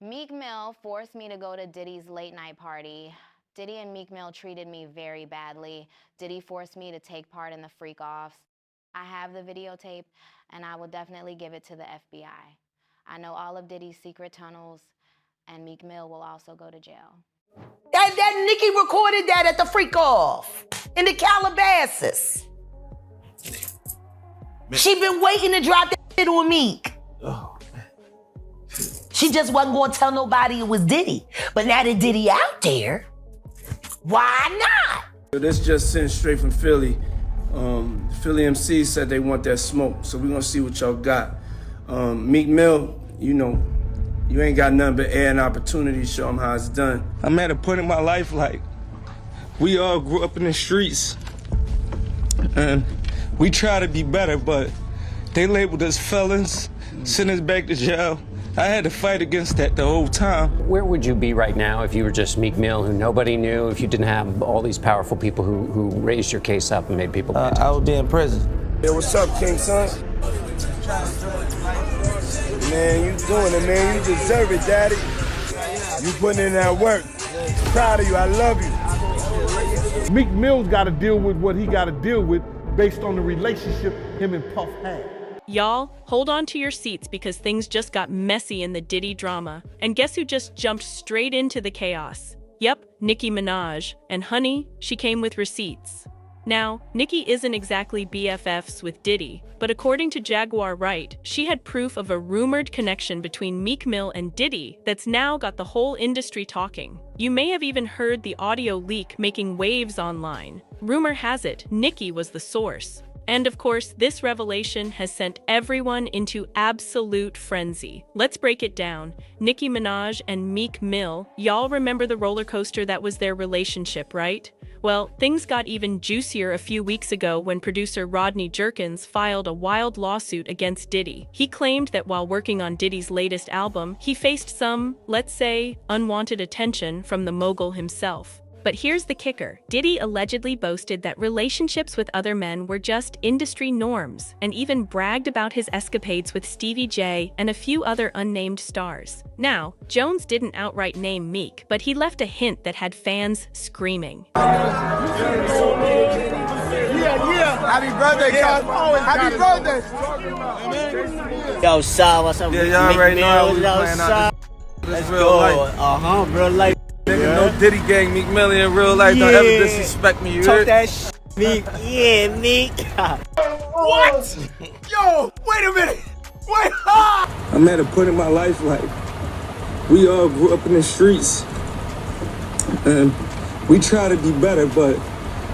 Meek Mill forced me to go to Diddy's late night party. Diddy and Meek Mill treated me very badly. Diddy forced me to take part in the freak-offs. I have the videotape, and I will definitely give it to the FBI. I know all of Diddy's secret tunnels, and Meek Mill will also go to jail. That Nicki recorded that at the freak-off in the Calabasas. She been waiting to drop that shit on Meek. Oh. She just wasn't gonna tell nobody it was Diddy. But now that Diddy out there, why not? This just sent straight from Philly. Philly MC said they want that smoke, so we're gonna see what y'all got. Meek Mill, you know, you ain't got nothing but air and opportunity to show them how it's done. I'm at a point in my life like, we all grew up in the streets, and we try to be better, but they labeled us felons, sent us back to jail. I had to fight against that the whole time. Where would you be right now if you were just Meek Mill, who nobody knew, if you didn't have all these powerful people who raised your case up and made people pay attention? I would be in prison. Hey, what's up, King Son? Man, you doing it, man. You deserve it, Daddy. You putting in that work. Proud of you. I love you. Meek Mill's got to deal with what he got to deal with based on the relationship him and Puff had. Y'all, hold on to your seats because things just got messy in the Diddy drama. And guess who just jumped straight into the chaos? Yep, Nicki Minaj. And honey, she came with receipts. Now, Nicki isn't exactly BFFs with Diddy, but according to Jaguar Wright, she had proof of a rumored connection between Meek Mill and Diddy that's now got the whole industry talking. You may have even heard the audio leak making waves online. Rumor has it, Nicki was the source. And of course, this revelation has sent everyone into absolute frenzy. Let's break it down. Nicki Minaj and Meek Mill, y'all remember the roller coaster that was their relationship, right? Well, things got even juicier a few weeks ago when producer Rodney Jerkins filed a wild lawsuit against Diddy. He claimed that while working on Diddy's latest album, he faced some, let's say, unwanted attention from the mogul himself. But here's the kicker. Diddy allegedly boasted that relationships with other men were just industry norms, and even bragged about his escapades with Stevie J and a few other unnamed stars. Now, Jones didn't outright name Meek, but he left a hint that had fans screaming. Happy birthday, cuz. Happy birthday. Yo, Sal, what's up? Yeah, y'all already know how we playing out this real life. Real life. Nigga, no Diddy gang, Meek Mill in real life. Don't ever disrespect me, you Talk heard? that shit, Meek. Yeah, Meek. What? Yo, wait a minute. Wait. I'm at a point in my life like, we all grew up in the streets, and we try to be better, but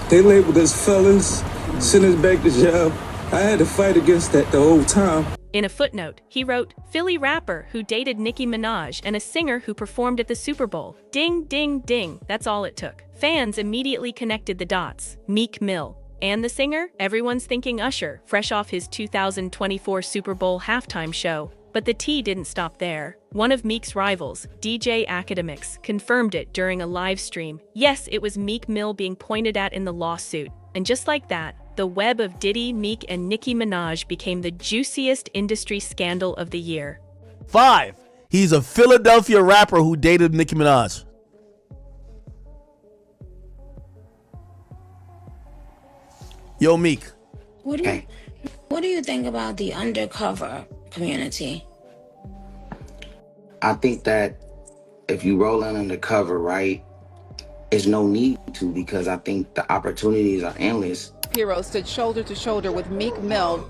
they labeled us felons, sent us back to jail. I had to fight against that the whole time. In a footnote, he wrote, Philly rapper who dated Nicki Minaj and a singer who performed at the Super Bowl. Ding, ding, ding. That's all it took. Fans immediately connected the dots. Meek Mill. And the singer? Everyone's thinking Usher, fresh off his 2024 Super Bowl halftime show. But the tea didn't stop there. One of Meek's rivals, DJ Academics, confirmed it during a live stream. Yes, it was Meek Mill being pointed at in the lawsuit. And just like that, the web of Diddy, Meek, and Nicki Minaj became the juiciest industry scandal of the year. 5. He's a Philadelphia rapper who dated Nicki Minaj. Yo, Meek. What do you think about the undercover community? I think that if you roll in undercover, right, there's no need to, because I think the opportunities are endless. Hero stood shoulder to shoulder with Meek Mill.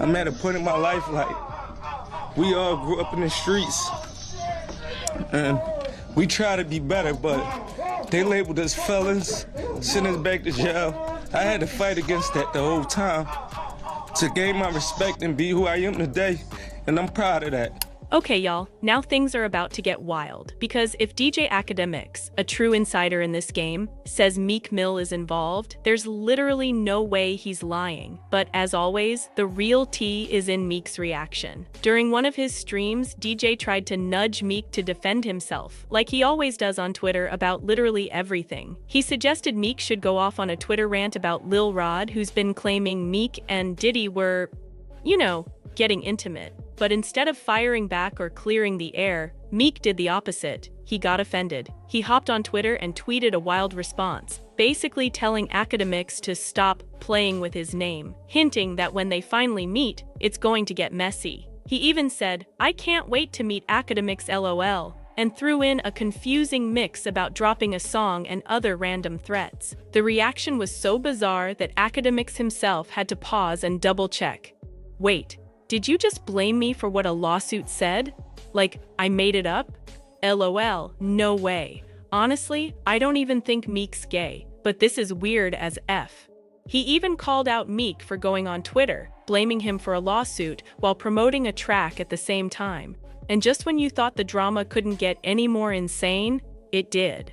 I'm at a point in my life like, we all grew up in the streets, and we try to be better, but they labeled us felons, sent us back to jail. I had to fight against that the whole time to gain my respect and be who I am today, and I'm proud of that. Okay, y'all, now things are about to get wild. Because if DJ Academics, a true insider in this game, says Meek Mill is involved, there's literally no way he's lying. But as always, the real tea is in Meek's reaction. During one of his streams, DJ tried to nudge Meek to defend himself, like he always does on Twitter about literally everything. He suggested Meek should go off on a Twitter rant about Lil Rod, who's been claiming Meek and Diddy were, you know, getting intimate. But instead of firing back or clearing the air, Meek did the opposite. He got offended. He hopped on Twitter and tweeted a wild response, basically telling academics to stop playing with his name, hinting that when they finally meet, it's going to get messy. He even said, "I can't wait to meet academics LOL," and threw in a confusing mix about dropping a song and other random threats. The reaction was so bizarre that academics himself had to pause and double-check. Wait, did you just blame me for what a lawsuit said? Like, I made it up? LOL, no way. Honestly, I don't even think Meek's gay, but this is weird as F. He even called out Meek for going on Twitter, blaming him for a lawsuit while promoting a track at the same time. And just when you thought the drama couldn't get any more insane, it did.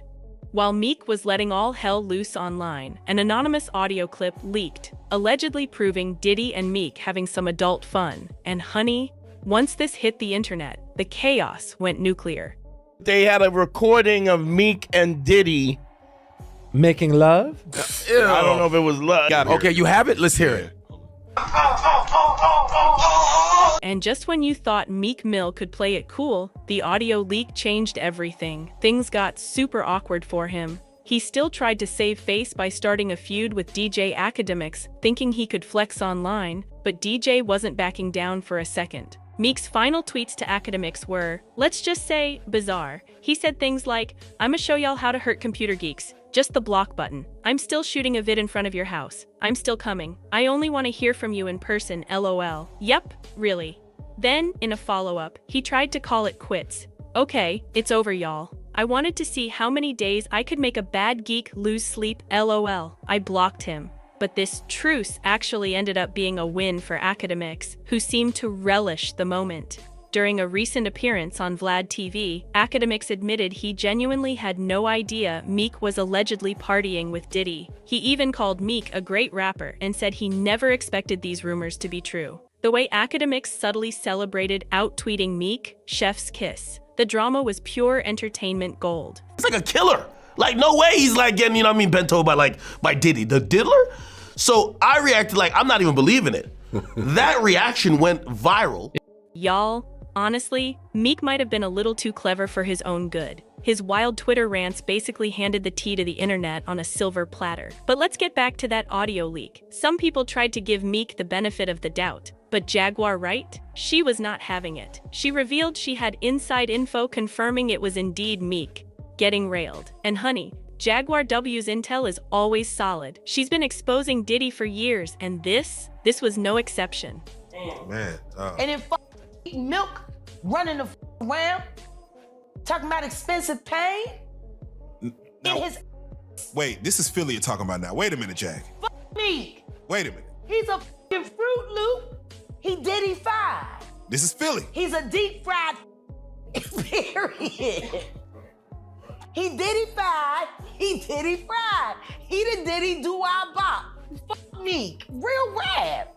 While Meek was letting all hell loose online, an anonymous audio clip leaked, allegedly proving Diddy and Meek having some adult fun. And honey, once this hit the internet, the chaos went nuclear. They had a recording of Meek and Diddy making love? I don't know if it was love. Okay, you have it? Let's hear it. And just when you thought Meek Mill could play it cool, the audio leak changed everything. Things got super awkward for him. He still tried to save face by starting a feud with DJ Academics, thinking he could flex online, but DJ wasn't backing down for a second. Meek's final tweets to Academics were, let's just say, bizarre. He said things like, "I'ma show y'all how to hurt computer geeks. Just the block button. I'm still shooting a vid in front of your house. I'm still coming. I only want to hear from you in person, LOL. Yep, really." Then, in a follow-up, he tried to call it quits. "Okay, it's over, y'all. I wanted to see how many days I could make a bad geek lose sleep, LOL. I blocked him." But this truce actually ended up being a win for Academics, who seemed to relish the moment. During a recent appearance on Vlad TV, Academics admitted he genuinely had no idea Meek was allegedly partying with Diddy. He even called Meek a great rapper and said he never expected these rumors to be true. The way Academics subtly celebrated out-tweeting Meek, chef's kiss. The drama was pure entertainment gold. It's like a killer. Like, no way he's like getting, you know what I mean, bent over by Diddy, the diddler. So I reacted like, I'm not even believing it. That reaction went viral. Y'all, honestly, Meek might have been a little too clever for his own good. His wild Twitter rants basically handed the tea to the internet on a silver platter. But let's get back to that audio leak. Some people tried to give Meek the benefit of the doubt. But Jaguar Wright? She was not having it. She revealed she had inside info confirming it was indeed Meek getting railed. And honey, Jaguar W's intel is always solid. She's been exposing Diddy for years, and this was no exception. Man. And then Milk running the around, talking about expensive pain. Now, wait, this is Philly you're talking about now. Wait a minute, Jack. Me. Wait a minute. He's a Fruit Loop. He Diddy-fied. This is Philly. He's a deep fried period. He Diddy-fied. He Diddy-fried. He the Diddy do our bop. Fuck me. Real rap.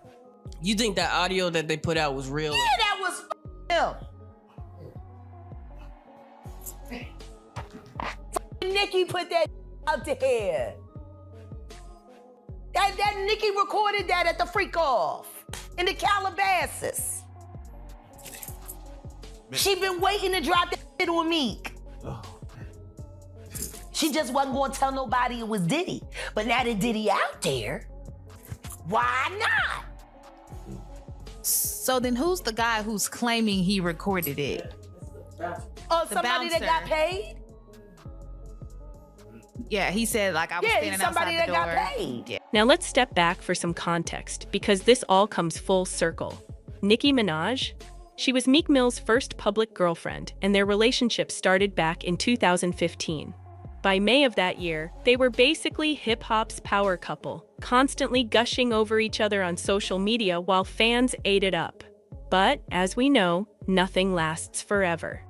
You think that audio that they put out was real? Yeah, that was him. Nicki put that out there. That Nicki recorded that at the freak off in the Calabasas. She been waiting to drop that shit on Meek. She just wasn't gonna tell nobody it was Diddy. But now that Diddy out there, why not? So then who's the guy who's claiming he recorded it? Oh, somebody that got paid? Yeah, he said like I was standing somebody outside the that door. got paid. Yeah. Now let's step back for some context, because this all comes full circle. Nicki Minaj? She was Meek Mill's first public girlfriend, and their relationship started back in 2015. By May of that year, they were basically hip-hop's power couple, constantly gushing over each other on social media while fans ate it up. But, as we know, nothing lasts forever.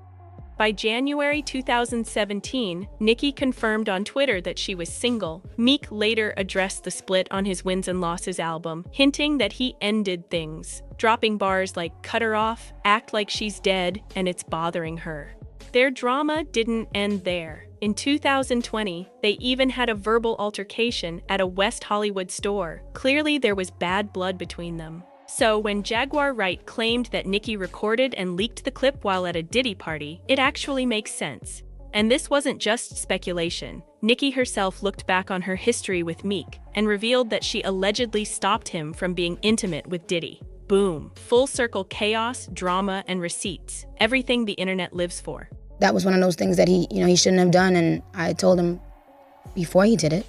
By January 2017, Nicki confirmed on Twitter that she was single. Meek later addressed the split on his Wins and Losses album, hinting that he ended things, dropping bars like "cut her off," "act like she's dead," and "it's bothering her." Their drama didn't end there. In 2020, they even had a verbal altercation at a West Hollywood store. Clearly, there was bad blood between them. So when Jaguar Wright claimed that Nicki recorded and leaked the clip while at a Diddy party, it actually makes sense. And this wasn't just speculation. Nicki herself looked back on her history with Meek and revealed that she allegedly stopped him from being intimate with Diddy. Boom. Full circle chaos, drama, and receipts. Everything the internet lives for. That was one of those things that he shouldn't have done, and I told him before he did it.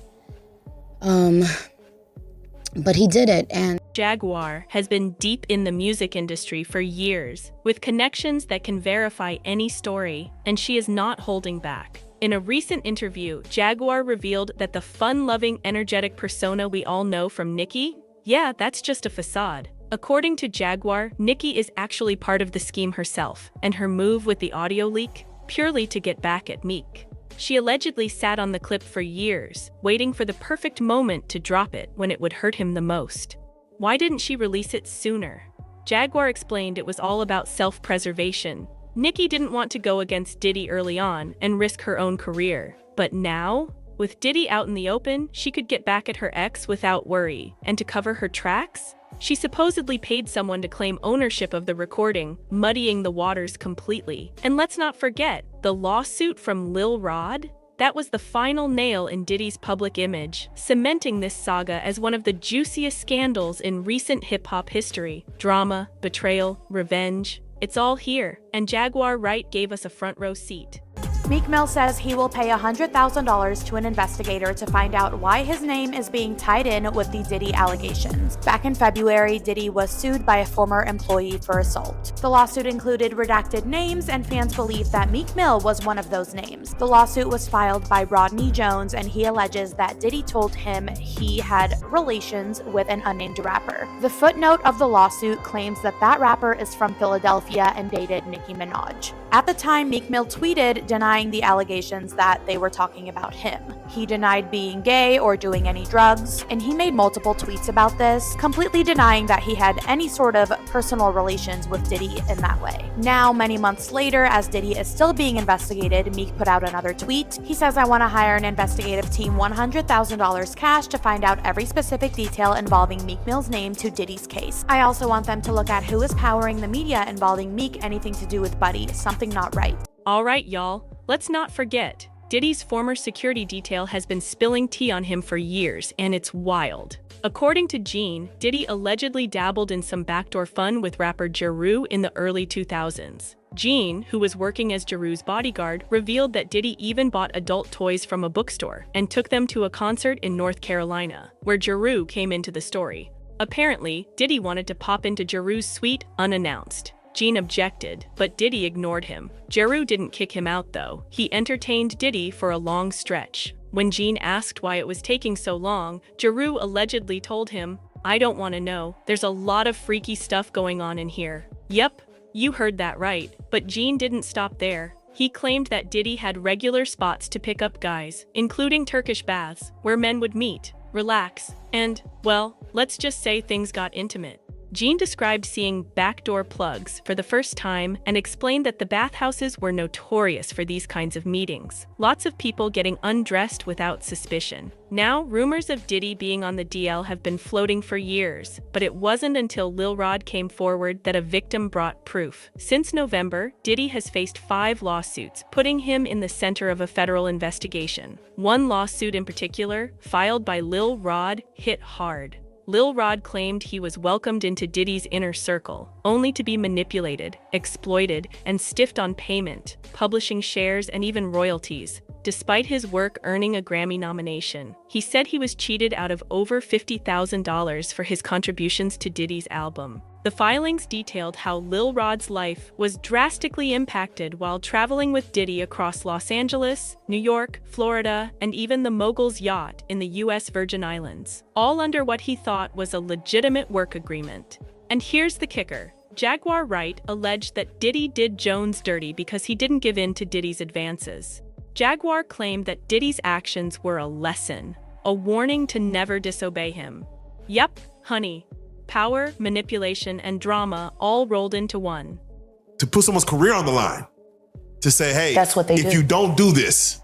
But he did it, and Jaguar has been deep in the music industry for years, with connections that can verify any story, and she is not holding back. In a recent interview, Jaguar revealed that the fun-loving, energetic persona we all know from Nicki, yeah, that's just a facade. According to Jaguar, Nicki is actually part of the scheme herself, and her move with the audio leak, purely to get back at Meek. She allegedly sat on the clip for years, waiting for the perfect moment to drop it when it would hurt him the most. Why didn't she release it sooner? Jaguar explained it was all about self-preservation. Nicki didn't want to go against Diddy early on and risk her own career. But now, with Diddy out in the open, she could get back at her ex without worry. And to cover her tracks, she supposedly paid someone to claim ownership of the recording, muddying the waters completely. And let's not forget, the lawsuit from Lil Rod? That was the final nail in Diddy's public image, cementing this saga as one of the juiciest scandals in recent hip-hop history. Drama, betrayal, revenge, it's all here, and Jaguar Wright gave us a front-row seat. Meek Mill says he will pay $100,000 to an investigator to find out why his name is being tied in with the Diddy allegations. Back in February, Diddy was sued by a former employee for assault. The lawsuit included redacted names, and fans believe that Meek Mill was one of those names. The lawsuit was filed by Rodney Jones, and he alleges that Diddy told him he had relations with an unnamed rapper. The footnote of the lawsuit claims that that rapper is from Philadelphia and dated Nicki Minaj. At the time, Meek Mill tweeted denying the allegations that they were talking about him. He denied being gay or doing any drugs, and he made multiple tweets about this, completely denying that he had any sort of personal relations with Diddy in that way. Now, many months later, as Diddy is still being investigated, Meek put out another tweet. He says, "I want to hire an investigative team $100,000 cash to find out every specific detail involving Meek Mill's name to Diddy's case. I also want them to look at who is powering the media involving Meek, anything to do with Buddy, something not right." All right, y'all. Let's not forget, Diddy's former security detail has been spilling tea on him for years, and it's wild. According to Gene, Diddy allegedly dabbled in some backdoor fun with rapper Jeru in the early 2000s. Gene, who was working as Jeru's bodyguard, revealed that Diddy even bought adult toys from a bookstore and took them to a concert in North Carolina, where Jeru came into the story. Apparently, Diddy wanted to pop into Jeru's suite unannounced. Gene objected, but Diddy ignored him. Jeru didn't kick him out though. He entertained Diddy for a long stretch. When Gene asked why it was taking so long, Jeru allegedly told him, "I don't want to know. There's a lot of freaky stuff going on in here." Yep, you heard that right. But Gene didn't stop there. He claimed that Diddy had regular spots to pick up guys, including Turkish baths, where men would meet, relax, and, well, let's just say things got intimate. Gene described seeing backdoor plugs for the first time and explained that the bathhouses were notorious for these kinds of meetings. Lots of people getting undressed without suspicion. Now, rumors of Diddy being on the DL have been floating for years, but it wasn't until Lil Rod came forward that a victim brought proof. Since November, Diddy has faced 5 lawsuits, putting him in the center of a federal investigation. One lawsuit in particular, filed by Lil Rod, hit hard. Lil Rod claimed he was welcomed into Diddy's inner circle, only to be manipulated, exploited, and stiffed on payment, publishing shares, and even royalties. Despite his work earning a Grammy nomination, he said he was cheated out of over $50,000 for his contributions to Diddy's album. The filings detailed how Lil Rod's life was drastically impacted while traveling with Diddy across Los Angeles, New York, Florida, and even the mogul's yacht in the U.S. Virgin Islands, all under what he thought was a legitimate work agreement. And here's the kicker. Jaguar Wright alleged that Diddy did Jones dirty because he didn't give in to Diddy's advances. Jaguar claimed that Diddy's actions were a lesson, a warning to never disobey him. Yep, honey. Power, manipulation, and drama all rolled into one. To put someone's career on the line. To say, hey, that's what they if do. you don't do this,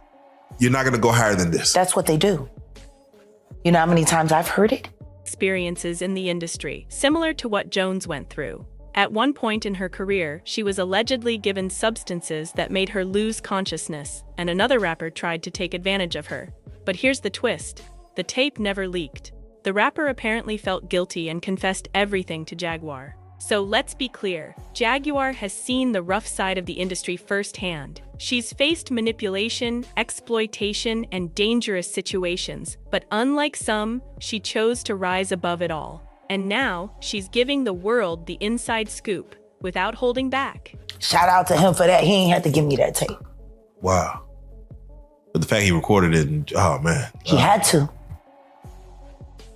you're not going to go higher than this. That's what they do. You know how many times I've heard it? experiences in the industry, similar to what Jones went through. At one point in her career, she was allegedly given substances that made her lose consciousness, and another rapper tried to take advantage of her. But here's the twist. The tape never leaked. The rapper apparently felt guilty and confessed everything to Jaguar. So let's be clear, Jaguar has seen the rough side of the industry firsthand. She's faced manipulation, exploitation, and dangerous situations, but unlike some, she chose to rise above it all. And now, she's giving the world the inside scoop, without holding back. Shout out to him for that. He ain't had to give me that tape. Wow. But the fact he recorded it, oh man. He had to.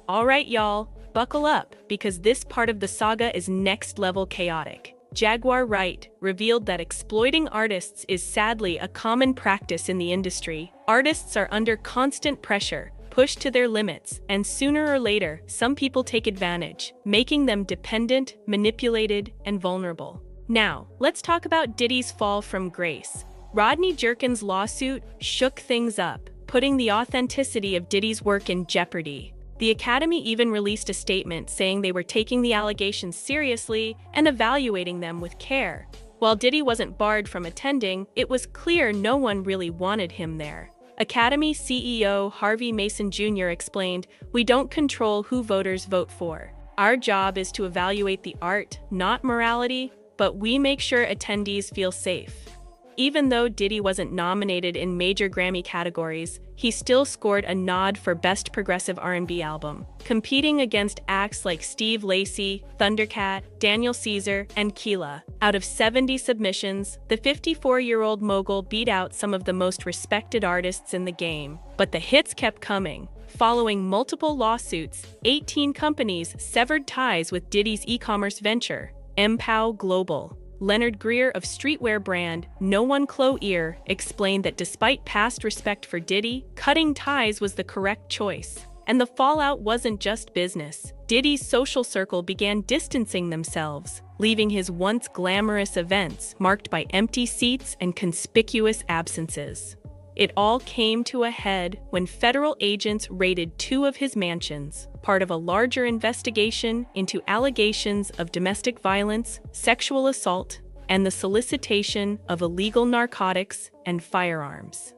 All right, y'all, buckle up, because this part of the saga is next-level chaotic. Jaguar Wright revealed that exploiting artists is sadly a common practice in the industry. Artists are under constant pressure, pushed to their limits, and sooner or later, some people take advantage, making them dependent, manipulated, and vulnerable. Now, let's talk about Diddy's fall from grace. Rodney Jerkins' lawsuit shook things up, putting the authenticity of Diddy's work in jeopardy. The Academy even released a statement saying they were taking the allegations seriously and evaluating them with care. While Diddy wasn't barred from attending, it was clear no one really wanted him there. Academy CEO Harvey Mason Jr. explained, "We don't control who voters vote for. Our job is to evaluate the art, not morality, but we make sure attendees feel safe." Even though Diddy wasn't nominated in major Grammy categories, he still scored a nod for Best Progressive R&B Album, competing against acts like Steve Lacy, Thundercat, Daniel Caesar, and Keela. Out of 70 submissions, the 54-year-old mogul beat out some of the most respected artists in the game. But the hits kept coming. Following multiple lawsuits, 18 companies severed ties with Diddy's e-commerce venture, MPOW Global. Leonard Greer of streetwear brand No One Clo-Ear explained that despite past respect for Diddy, cutting ties was the correct choice. And the fallout wasn't just business. Diddy's social circle began distancing themselves, leaving his once glamorous events marked by empty seats and conspicuous absences. It all came to a head when federal agents raided 2 of his mansions, part of a larger investigation into allegations of domestic violence, sexual assault, and the solicitation of illegal narcotics and firearms.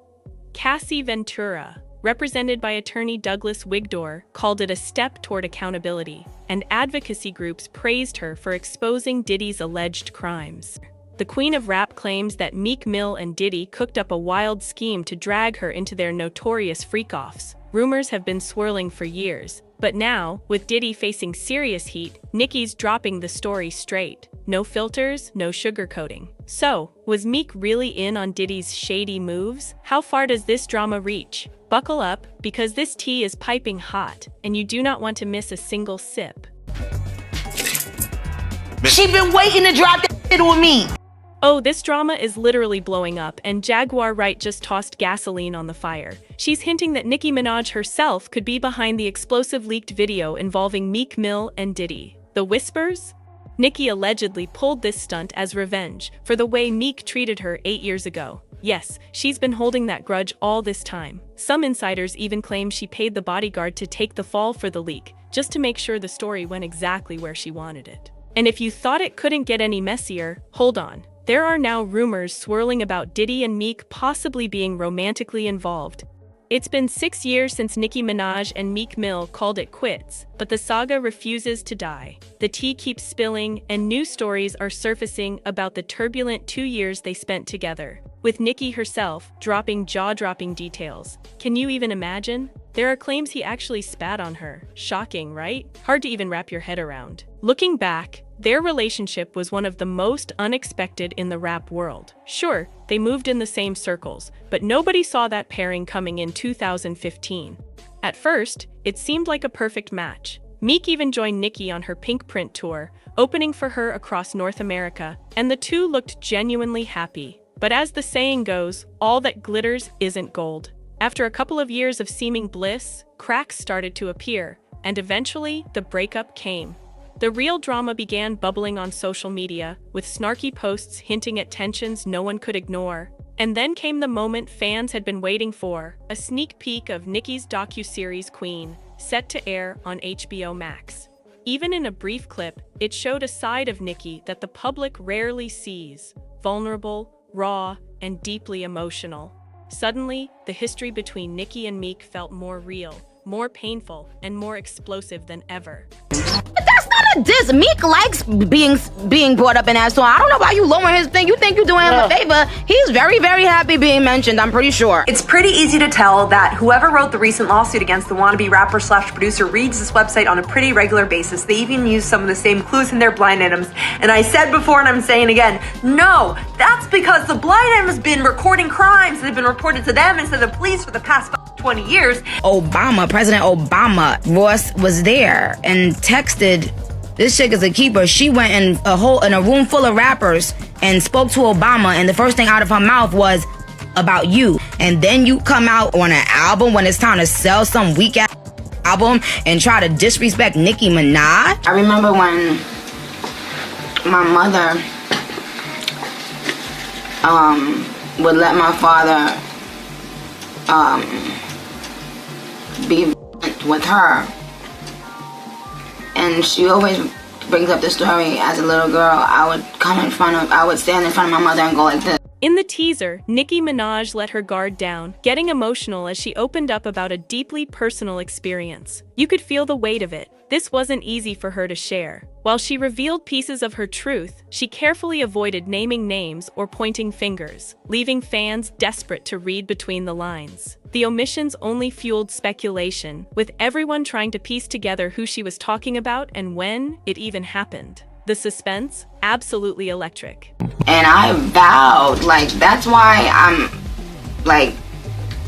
Cassie Ventura, represented by attorney Douglas Wigdor, called it a step toward accountability, and advocacy groups praised her for exposing Diddy's alleged crimes. The Queen of Rap claims that Meek Mill and Diddy cooked up a wild scheme to drag her into their notorious freak-offs. Rumors have been swirling for years, but now, with Diddy facing serious heat, Nicki's dropping the story straight. No filters, no sugarcoating. So, was Meek really in on Diddy's shady moves? How far does this drama reach? Buckle up, because this tea is piping hot, and you do not want to miss a single sip. She been waiting to drop that shit on me. Oh, this drama is literally blowing up, and Jaguar Wright just tossed gasoline on the fire. She's hinting that Nicki Minaj herself could be behind the explosive leaked video involving Meek Mill and Diddy. The whispers? Nicki allegedly pulled this stunt as revenge for the way Meek treated her 8 years ago. Yes, she's been holding that grudge all this time. Some insiders even claim she paid the bodyguard to take the fall for the leak, just to make sure the story went exactly where she wanted it. And if you thought it couldn't get any messier, hold on. There are now rumors swirling about Diddy and Meek possibly being romantically involved. It's been 6 years since Nicki Minaj and Meek Mill called it quits, but the saga refuses to die. The tea keeps spilling, and new stories are surfacing about the turbulent 2 years they spent together, with Nicki herself dropping jaw-dropping details. Can you even imagine? There are claims he actually spat on her. Shocking, right? Hard to even wrap your head around. Looking back, their relationship was one of the most unexpected in the rap world. Sure, they moved in the same circles, but nobody saw that pairing coming in 2015. At first, it seemed like a perfect match. Meek even joined Nicki on her Pink Print tour, opening for her across North America, and the two looked genuinely happy. But as the saying goes, all that glitters isn't gold. After a couple of years of seeming bliss, cracks started to appear, and eventually, the breakup came. The real drama began bubbling on social media, with snarky posts hinting at tensions no one could ignore. And then came the moment fans had been waiting for, a sneak peek of Nicki's docuseries Queen, set to air on HBO Max. Even in a brief clip, it showed a side of Nicki that the public rarely sees, vulnerable, raw, and deeply emotional. Suddenly, the history between Nicki and Meek felt more real, more painful, and more explosive than ever. But that's not a diss. Meek likes being brought up in that song. I don't know why you lowering his thing. You think you're doing him a favor. He's very, very happy being mentioned, I'm pretty sure. It's pretty easy to tell that whoever wrote the recent lawsuit against the wannabe rapper / producer reads this website on a pretty regular basis. They even use some of the same clues in their blind items. And I said before and I'm saying again, no, that's because the blind item has been recording crimes that have been reported to them instead of the police for the past 20 years. President Obama, Ross was there and texted, "This chick is a keeper." She went in a room full of rappers and spoke to Obama, and the first thing out of her mouth was about you. And then you come out on an album when it's time to sell some weak ass album and try to disrespect Nicki Minaj. I remember when my mother would let my father be with her, and she always brings up the story. As a little girl, I would stand in front of my mother and go like this. In the teaser, Nicki Minaj let her guard down, getting emotional as she opened up about a deeply personal experience. You could feel the weight of it. This wasn't easy for her to share. While she revealed pieces of her truth, she carefully avoided naming names or pointing fingers, leaving fans desperate to read between the lines. The omissions only fueled speculation, with everyone trying to piece together who she was talking about and when it even happened. The suspense? Absolutely electric. And I vowed, that's why I'm,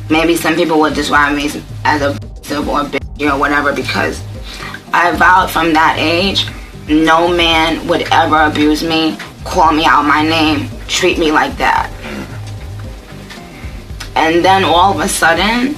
maybe some people would describe me as a or bitch or whatever, because I vowed from that age, no man would ever abuse me, call me out my name, treat me like that. And then all of a sudden,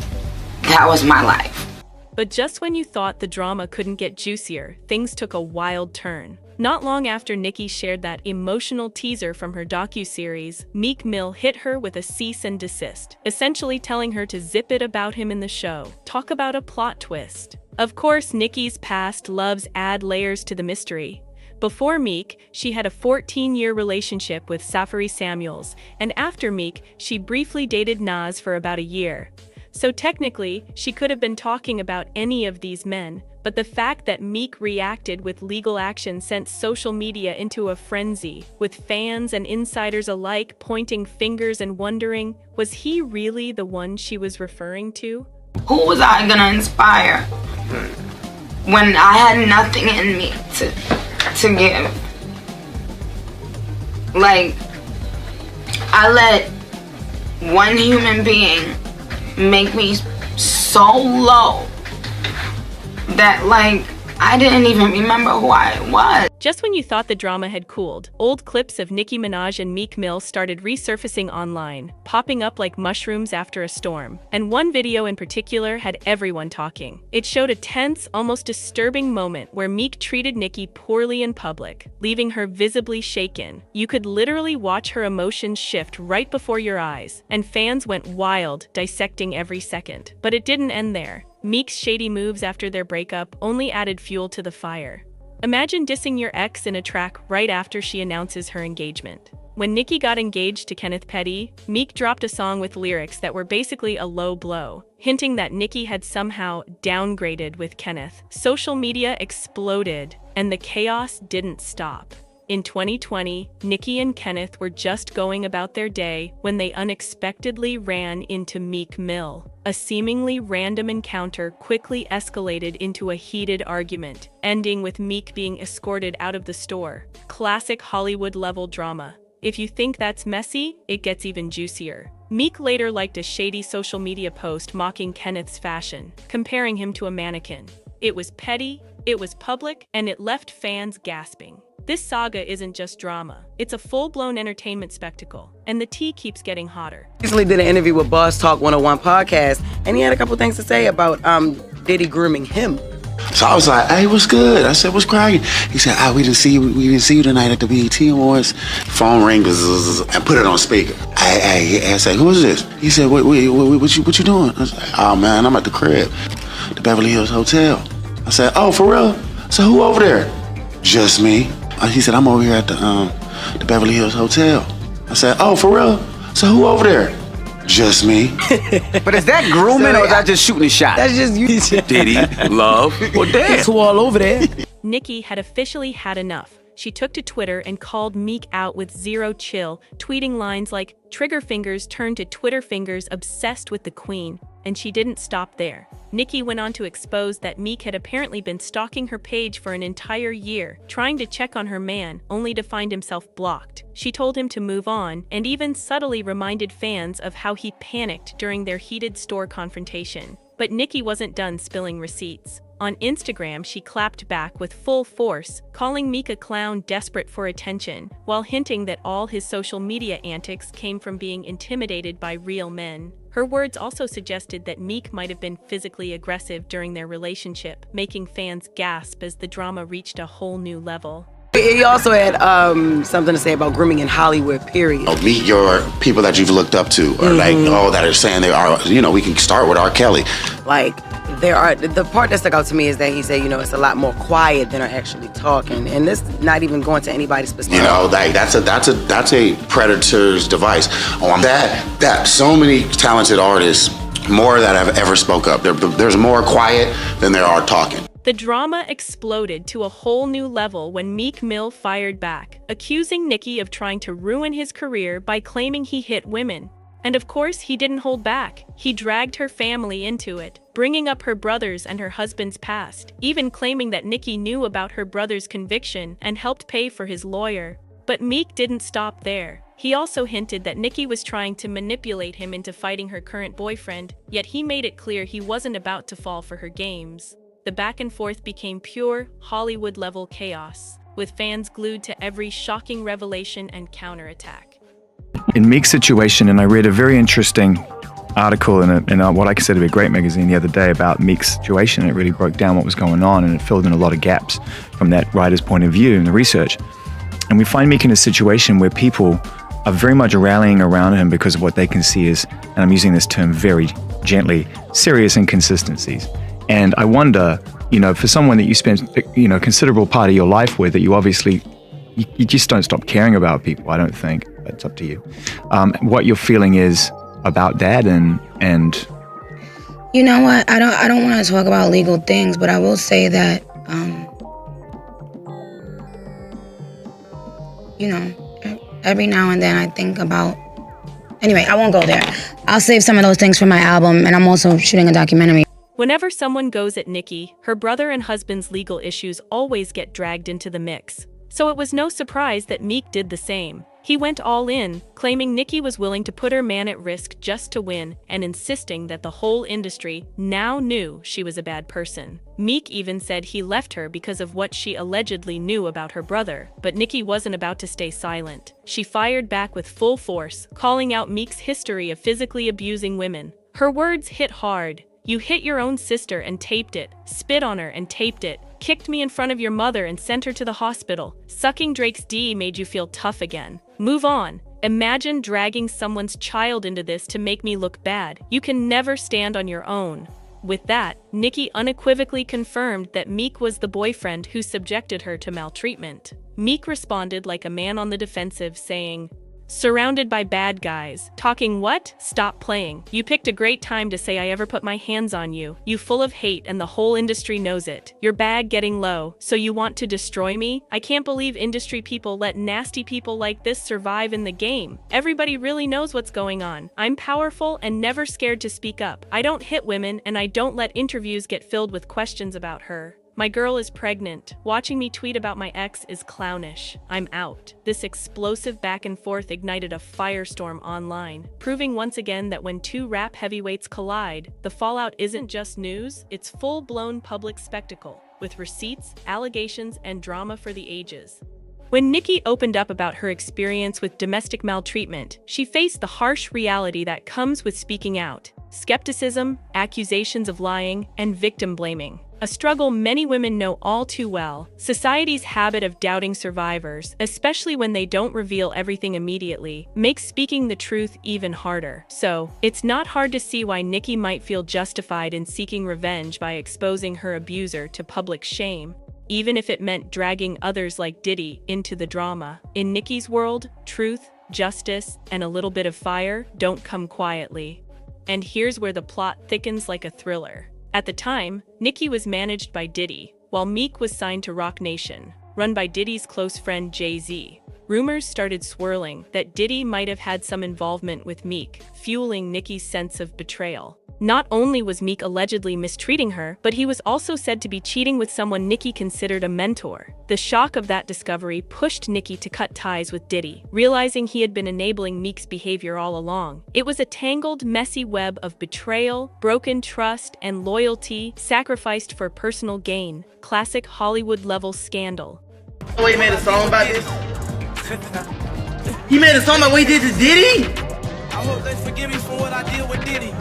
that was my life. But just when you thought the drama couldn't get juicier, things took a wild turn. Not long after Nicki shared that emotional teaser from her docuseries, Meek Mill hit her with a cease and desist, essentially telling her to zip it about him in the show. Talk about a plot twist. Of course, Nicki's past loves add layers to the mystery. Before Meek, she had a 14-year relationship with Safari Samuels, and after Meek, she briefly dated Nas for about a year. So technically, she could have been talking about any of these men, but the fact that Meek reacted with legal action sent social media into a frenzy, with fans and insiders alike pointing fingers and wondering, was he really the one she was referring to? Who was I gonna inspire when I had nothing in me to give? I let one human being make me so low that I didn't even remember who I was. Just when you thought the drama had cooled, old clips of Nicki Minaj and Meek Mill started resurfacing online, popping up like mushrooms after a storm. And one video in particular had everyone talking. It showed a tense, almost disturbing moment where Meek treated Nicki poorly in public, leaving her visibly shaken. You could literally watch her emotions shift right before your eyes, and fans went wild, dissecting every second. But it didn't end there. Meek's shady moves after their breakup only added fuel to the fire. Imagine dissing your ex in a track right after she announces her engagement. When Nicki got engaged to Kenneth Petty, Meek dropped a song with lyrics that were basically a low blow, hinting that Nicki had somehow downgraded with Kenneth. Social media exploded, and the chaos didn't stop. In 2020, Nicki and Kenneth were just going about their day when they unexpectedly ran into Meek Mill. A seemingly random encounter quickly escalated into a heated argument, ending with Meek being escorted out of the store. Classic Hollywood-level drama. If you think that's messy, it gets even juicier. Meek later liked a shady social media post mocking Kenneth's fashion, comparing him to a mannequin. It was petty, it was public, and it left fans gasping. This saga isn't just drama. It's a full-blown entertainment spectacle, and the tea keeps getting hotter. Recently did an interview with Boss Talk 101 podcast, and he had a couple things to say about Diddy grooming him. So I was like, hey, what's good? I said, what's cracking? He said, we didn't see you tonight at the BET Awards. Phone rang, and put it on speaker. I said, who is this? He said, what you doing? I said, oh man, I'm at the crib, the Beverly Hills Hotel. I said, oh, for real? So who over there? Just me. He said, I'm over here at the Beverly Hills Hotel. I said, oh, for real? So who over there? Just me. But is that grooming or is that just shooting a shot? That's just you. Diddy, Love, or That's who all over there. Nicki had officially had enough. She took to Twitter and called Meek out with zero chill, tweeting lines like, "Trigger fingers turned to Twitter fingers obsessed with the queen." And she didn't stop there. Nicki went on to expose that Meek had apparently been stalking her page for an entire year, trying to check on her man, only to find himself blocked. She told him to move on, and even subtly reminded fans of how he panicked during their heated store confrontation. But Nicki wasn't done spilling receipts. On Instagram, she clapped back with full force, calling Meek a clown desperate for attention, while hinting that all his social media antics came from being intimidated by real men. Her words also suggested that Meek might have been physically aggressive during their relationship, making fans gasp as the drama reached a whole new level. He also had something to say about grooming in Hollywood, period. Meet your people that you've looked up to, or that are saying they are, we can start with R. Kelly. Like, the part that stuck out to me is that he said, it's a lot more quiet than are actually talking. And this not even going to anybody specific. That's a predator's device. That so many talented artists, more that have ever spoke up. There's more quiet than there are talking. The drama exploded to a whole new level when Meek Mill fired back, accusing Nicki of trying to ruin his career by claiming he hit women. And of course, he didn't hold back. He dragged her family into it, bringing up her brothers and her husband's past, even claiming that Nicki knew about her brother's conviction and helped pay for his lawyer. But Meek didn't stop there. He also hinted that Nicki was trying to manipulate him into fighting her current boyfriend, yet he made it clear he wasn't about to fall for her games. The back and forth became pure, Hollywood-level chaos, with fans glued to every shocking revelation and counterattack. In Meek's situation, and I read a very interesting article in what I consider to be a great magazine the other day about Meek's situation. It really broke down what was going on, and it filled in a lot of gaps from that writer's point of view in the research. And we find Meek in a situation where people are very much rallying around him because of what they can see as, and I'm using this term very gently, serious inconsistencies. And I wonder, for someone that you spend, a considerable part of your life with, that you obviously, you just don't stop caring about people, I don't think. But it's up to you. What your feeling is about that and You know what? I don't want to talk about legal things, but I will say that, every now and then I think about, anyway, I won't go there. I'll save some of those things for my album, and I'm also shooting a documentary. Whenever someone goes at Nicki, her brother and husband's legal issues always get dragged into the mix. So it was no surprise that Meek did the same. He went all in, claiming Nicki was willing to put her man at risk just to win, and insisting that the whole industry now knew she was a bad person. Meek even said he left her because of what she allegedly knew about her brother, but Nicki wasn't about to stay silent. She fired back with full force, calling out Meek's history of physically abusing women. Her words hit hard. "You hit your own sister and taped it, spit on her and taped it, kicked me in front of your mother and sent her to the hospital. Sucking Drake's D made you feel tough again. Move on. Imagine dragging someone's child into this to make me look bad. You can never stand on your own." With that, Nicki unequivocally confirmed that Meek was the boyfriend who subjected her to maltreatment. Meek responded like a man on the defensive, saying, "Surrounded by bad guys. Talking what? Stop playing. You picked a great time to say I ever put my hands on you. You full of hate and the whole industry knows it. Your bag getting low, so you want to destroy me? I can't believe industry people let nasty people like this survive in the game. Everybody really knows what's going on. I'm powerful and never scared to speak up. I don't hit women and I don't let interviews get filled with questions about her. My girl is pregnant. Watching me tweet about my ex is clownish. I'm out." This explosive back and forth ignited a firestorm online, proving once again that when two rap heavyweights collide, the fallout isn't just news, it's full-blown public spectacle, with receipts, allegations, and drama for the ages. When Nicki opened up about her experience with domestic maltreatment, she faced the harsh reality that comes with speaking out. skepticism, accusations of lying, and victim blaming. A struggle many women know all too well. Society's habit of doubting survivors, especially when they don't reveal everything immediately, makes speaking the truth even harder. So, it's not hard to see why Nicki might feel justified in seeking revenge by exposing her abuser to public shame, even if it meant dragging others like Diddy into the drama. In Nicki's world, truth, justice, and a little bit of fire don't come quietly. And here's where the plot thickens like a thriller. At the time, Nicki was managed by Diddy, while Meek was signed to Roc Nation, run by Diddy's close friend Jay-Z. Rumors started swirling that Diddy might have had some involvement with Meek, fueling Nicki's sense of betrayal. Not only was Meek allegedly mistreating her, but he was also said to be cheating with someone Nicki considered a mentor. The shock of that discovery pushed Nicki to cut ties with Diddy, realizing he had been enabling Meek's behavior all along. It was a tangled, messy web of betrayal, broken trust, and loyalty sacrificed for personal gain. Classic Hollywood-level scandal. Oh, he made a song about this? He made a song about what he did to Diddy? I hope they forgive me for what I did with Diddy.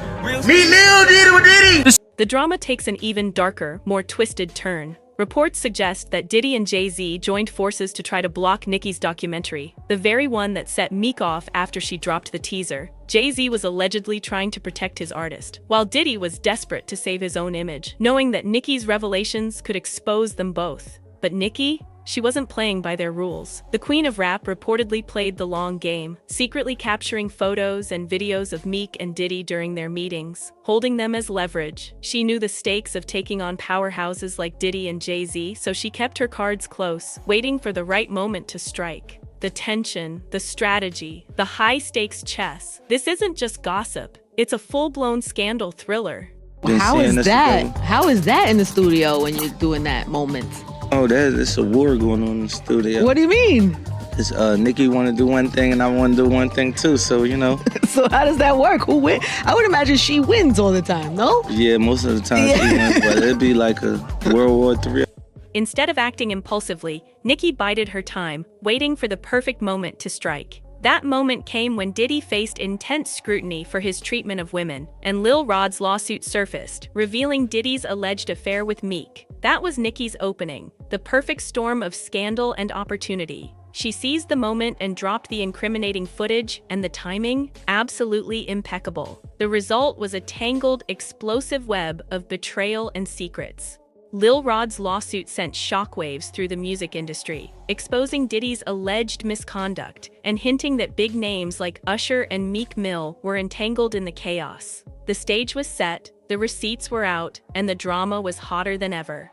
Meek Mill did it with Diddy! The drama takes an even darker, more twisted turn. Reports suggest that Diddy and Jay-Z joined forces to try to block Nicki's documentary, the very one that set Meek off after she dropped the teaser. Jay-Z was allegedly trying to protect his artist, while Diddy was desperate to save his own image, knowing that Nicki's revelations could expose them both. But Nicki? She wasn't playing by their rules. The Queen of Rap reportedly played the long game, secretly capturing photos and videos of Meek and Diddy during their meetings, holding them as leverage. She knew the stakes of taking on powerhouses like Diddy and Jay-Z, so she kept her cards close, waiting for the right moment to strike. The tension, the strategy, the high-stakes chess. This isn't just gossip. It's a full-blown scandal thriller. How is that? How is that in the studio when you're doing that moment? Oh, there's a war going on in the studio. What do you mean? It's Nicki want to do one thing and I want to do one thing too, so you know. So how does that work? Who wins? I would imagine she wins all the time, no? Yeah, most of the time she wins, but it'd be like a World War III. Instead of acting impulsively, Nicki bided her time, waiting for the perfect moment to strike. That moment came when Diddy faced intense scrutiny for his treatment of women, and Lil Rod's lawsuit surfaced, revealing Diddy's alleged affair with Meek. That was Nicki's opening, the perfect storm of scandal and opportunity. She seized the moment and dropped the incriminating footage, and the timing? Absolutely impeccable. The result was a tangled, explosive web of betrayal and secrets. Lil Rod's lawsuit sent shockwaves through the music industry, exposing Diddy's alleged misconduct and hinting that big names like Usher and Meek Mill were entangled in the chaos. The stage was set, the receipts were out, and the drama was hotter than ever.